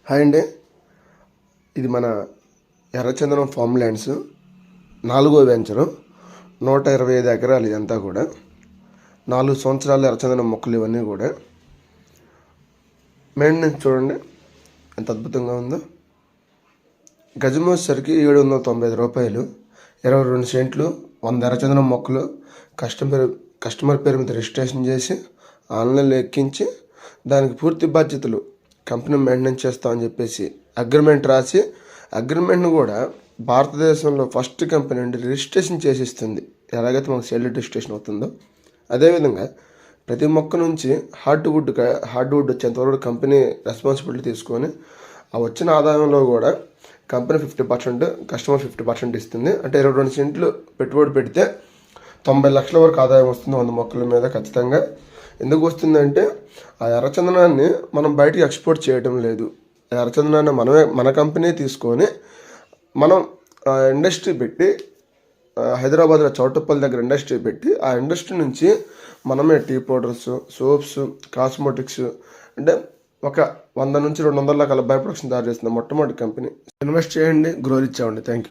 Hi అండి. ఇది మన ఎర్రచందనం ఫామ్ ల్యాండ్స్ 4వ వెంచరు. 125 ఎకరాలు ఇదంతా కూడా. 4 సంవత్సరాల ఎర్రచందనం మొక్కలు ఇవన్నీ కూడా. మెయింటెనెన్స్ చూడండి ఎంత అద్భుతంగా ఉందో. గజం వచ్చేసరికి 795 రూపాయలు. 22 సెంట్లు, 100 ఎర్రచందనం మొక్కలు. కస్టమర్ పేరు మీద రిజిస్ట్రేషన్ చేసి ఆన్లైన్లో ఎక్కించి దానికి పూర్తి బాధ్యతలు కంపెనీ మెయింటెనెన్స్ చేస్తామని చెప్పేసి అగ్రిమెంట్ రాసి, అగ్రిమెంట్ను కూడా భారతదేశంలో ఫస్ట్ కంపెనీ అండి రిజిస్ట్రేషన్ చేసిస్తుంది. ఎలాగైతే మనకు సేల్ రిజిస్ట్రేషన్ అవుతుందో అదేవిధంగా ప్రతి మొక్క నుంచి హార్డ్వుడ్ వచ్చేంతవరకు కంపెనీ రెస్పాన్సిబిలిటీ తీసుకొని ఆ వచ్చిన ఆదాయంలో కూడా కంపెనీ 50%, కస్టమర్ 50% ఇస్తుంది. అంటే 22 సెంట్లు పెట్టుబడి పెడితే 90 లక్షల వరకు ఆదాయం వస్తుంది 100 మొక్కల మీద ఖచ్చితంగా. ఎందుకు వస్తుందంటే ఆ ఎర్రచందనాన్ని మనం బయటికి ఎక్స్పోర్ట్ చేయడం లేదు. ఎర్రచందనాన్ని మన కంపెనీ తీసుకొని మనం ఇండస్ట్రీ పెట్టి హైదరాబాద్లో చౌటుప్పల్ దగ్గర ఇండస్ట్రీ పెట్టి ఆ ఇండస్ట్రీ నుంచి మనమే టీ పౌడర్స్, సోప్స్, కాస్మెటిక్స్ అంటే ఒక 100 నుంచి 200 రకాల బై ప్రొడక్ట్స్ తయారు చేస్తుంది మొట్టమొదటి కంపెనీ. ఇన్వెస్ట్ చేయండి, గ్రోత్ ఇచ్చామండి. Thank you.